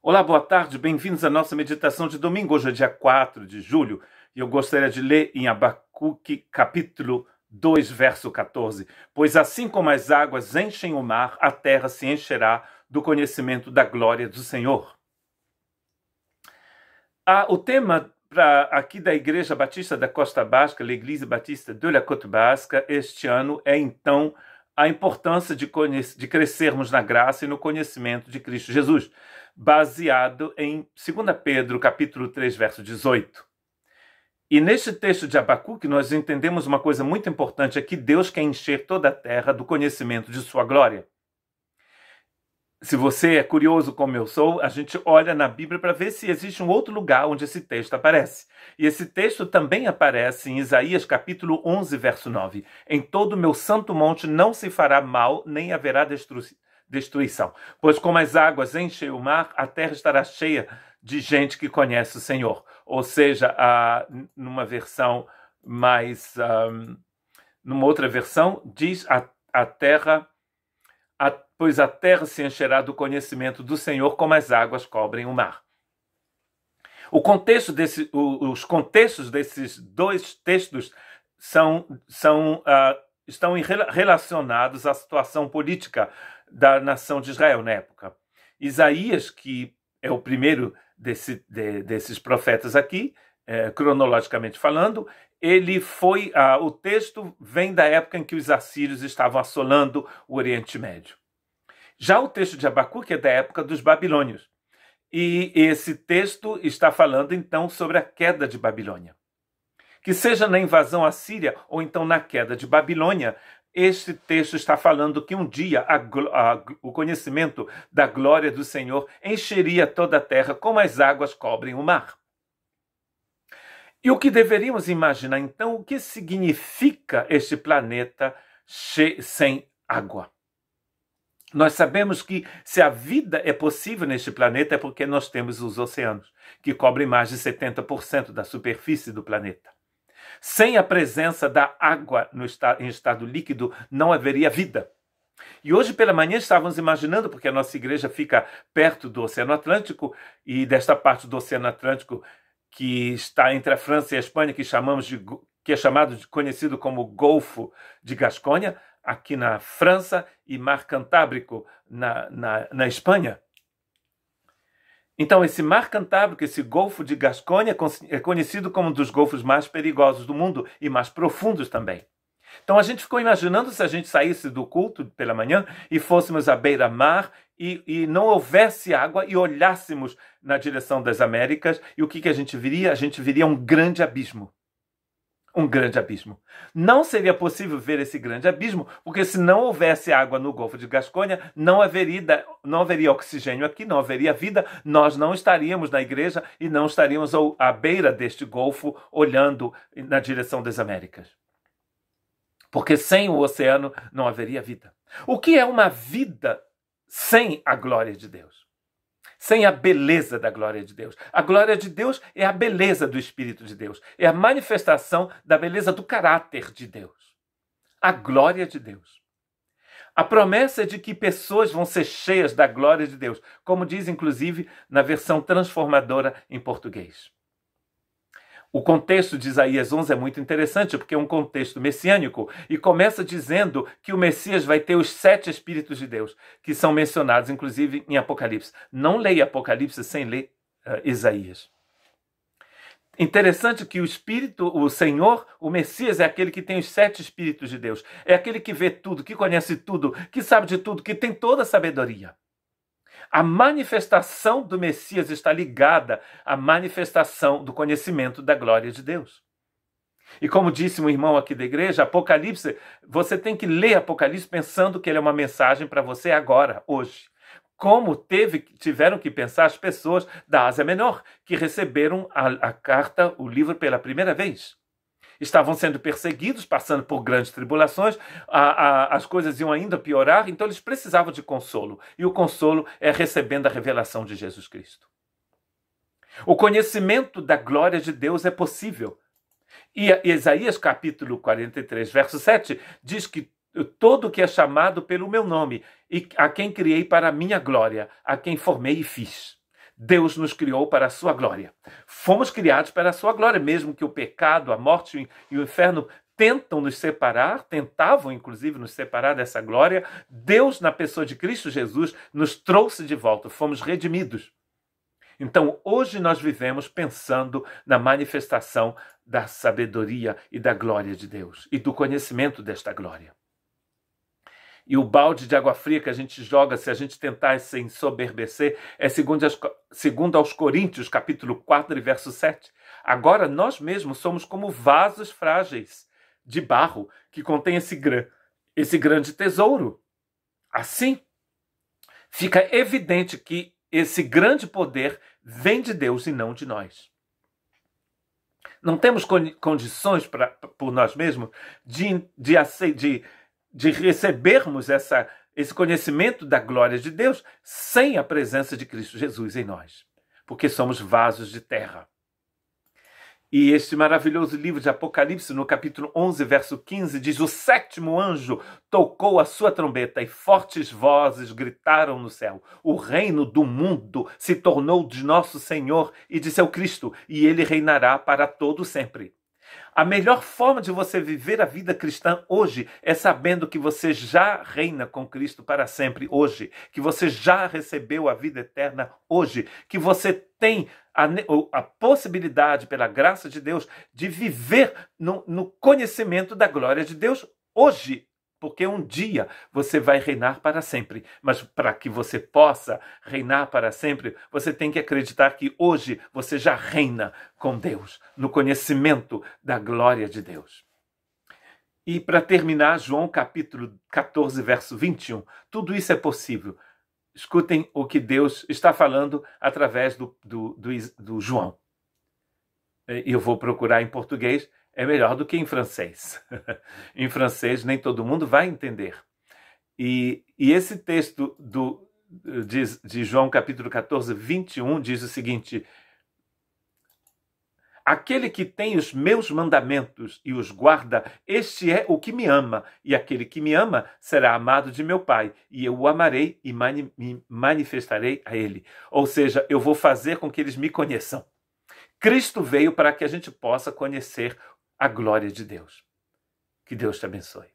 Olá, boa tarde, bem-vindos à nossa meditação de domingo. Hoje é dia 4 de julho e eu gostaria de ler em Abacuque, capítulo 2, verso 14. Pois assim como as águas enchem o mar, a terra se encherá do conhecimento da glória do Senhor. O tema aqui da Igreja Batista da Costa Basca, l'Église Baptiste de la Côte Basque, este ano é então a importância de crescermos na graça e no conhecimento de Cristo Jesus, baseado em 2 Pedro, capítulo 3, verso 18. E neste texto de Abacuque nós entendemos uma coisa muito importante, é que Deus quer encher toda a terra do conhecimento de sua glória. Se você é curioso como eu sou, a gente olha na Bíblia para ver se existe um outro lugar onde esse texto aparece. E esse texto também aparece em Isaías capítulo 11, verso 9. Em todo o meu santo monte não se fará mal, nem haverá destruição. Pois como as águas enchem o mar, a terra estará cheia de gente que conhece o Senhor. Ou seja, numa versão mais... numa outra versão, diz a terra... pois a terra se encherá do conhecimento do Senhor como as águas cobrem o mar. Os contextos desses dois textos estão relacionados à situação política da nação de Israel na época. Isaías, que é o primeiro desses profetas aqui, cronologicamente falando, o texto vem da época em que os assírios estavam assolando o Oriente Médio. Já o texto de Abacuque é da época dos babilônios. E esse texto está falando, então, sobre a queda de Babilônia. Que seja na invasão assíria ou então na queda de Babilônia, este texto está falando que um dia o conhecimento da glória do Senhor encheria toda a terra como as águas cobrem o mar. E o que deveríamos imaginar, então, o que significa este planeta sem água? Nós sabemos que se a vida é possível neste planeta é porque nós temos os oceanos, que cobrem mais de 70% da superfície do planeta. Sem a presença da água em estado líquido, não haveria vida. E hoje pela manhã estávamos imaginando, porque a nossa igreja fica perto do Oceano Atlântico, e desta parte do Oceano Atlântico que está entre a França e a Espanha, que é conhecido como Golfo de Gasconha, aqui na França, e Mar Cantábrico na Espanha. Então, esse Mar Cantábrico, esse Golfo de Gasconha, é conhecido como um dos golfos mais perigosos do mundo e mais profundos também. Então, a gente ficou imaginando se a gente saísse do culto pela manhã e fôssemos à beira-mar e não houvesse água e olhássemos na direção das Américas, e o que a gente viria? A gente viria um grande abismo. Um grande abismo. Não seria possível ver esse grande abismo, porque se não houvesse água no Golfo de Gasconha, não haveria oxigênio aqui, não haveria vida, nós não estaríamos na igreja e não estaríamos à beira deste golfo, olhando na direção das Américas. Porque sem o oceano não haveria vida. O que é uma vida sem a glória de Deus? Sem a beleza da glória de Deus. A glória de Deus é a beleza do Espírito de Deus. É a manifestação da beleza do caráter de Deus. A glória de Deus. A promessa é de que pessoas vão ser cheias da glória de Deus, como diz inclusive na versão transformadora em português. O contexto de Isaías 11 é muito interessante, porque é um contexto messiânico, e começa dizendo que o Messias vai ter os 7 Espíritos de Deus, que são mencionados, inclusive, em Apocalipse. Não leia Apocalipse sem ler Isaías. Interessante que o Senhor, o Messias, é aquele que tem os 7 Espíritos de Deus. É aquele que vê tudo, que conhece tudo, que sabe de tudo, que tem toda a sabedoria. A manifestação do Messias está ligada à manifestação do conhecimento da glória de Deus. E como disse um irmão aqui da igreja, Apocalipse, você tem que ler Apocalipse pensando que ele é uma mensagem para você agora, hoje. Como tiveram que pensar as pessoas da Ásia Menor, que receberam a carta, o livro pela primeira vez. Estavam sendo perseguidos, passando por grandes tribulações, as coisas iam ainda piorar, então eles precisavam de consolo. E o consolo é recebendo a revelação de Jesus Cristo. O conhecimento da glória de Deus é possível. E Isaías capítulo 43, verso 7, diz que todo que é chamado pelo meu nome, e a quem criei para a minha glória, a quem formei e fiz. Deus nos criou para a sua glória. Fomos criados para a sua glória, mesmo que o pecado, a morte e o inferno tentavam inclusive nos separar dessa glória. Deus, na pessoa de Cristo Jesus, nos trouxe de volta, fomos redimidos. Então, hoje nós vivemos pensando na manifestação da sabedoria e da glória de Deus e do conhecimento desta glória. E o balde de água fria que a gente joga, se a gente tentar se ensoberbecer, é segundo aos Coríntios, capítulo 4, verso 7. Agora nós mesmos somos como vasos frágeis de barro que contém esse grande tesouro. Assim, fica evidente que esse grande poder vem de Deus e não de nós. Não temos condições por nós mesmos de recebermos esse conhecimento da glória de Deus sem a presença de Cristo Jesus em nós, porque somos vasos de terra. E este maravilhoso livro de Apocalipse, no capítulo 11, verso 15, diz: o sétimo anjo tocou a sua trombeta e fortes vozes gritaram no céu. O reino do mundo se tornou de nosso Senhor e de seu Cristo, e ele reinará para todo sempre. A melhor forma de você viver a vida cristã hoje é sabendo que você já reina com Cristo para sempre hoje, que você já recebeu a vida eterna hoje, que você tem a possibilidade, pela graça de Deus, de viver no conhecimento da glória de Deus hoje. Porque um dia você vai reinar para sempre. Mas para que você possa reinar para sempre, você tem que acreditar que hoje você já reina com Deus, no conhecimento da glória de Deus. E para terminar, João capítulo 14, verso 21. Tudo isso é possível. Escutem o que Deus está falando através do João. Eu vou procurar em português. É melhor do que em francês. Em francês nem todo mundo vai entender. E esse texto de João capítulo 14, 21 diz o seguinte: aquele que tem os meus mandamentos e os guarda, este é o que me ama, e aquele que me ama será amado de meu Pai, e eu o amarei e me manifestarei a ele. Ou seja, eu vou fazer com que eles me conheçam. Cristo veio para que a gente possa conhecer a glória de Deus. Que Deus te abençoe.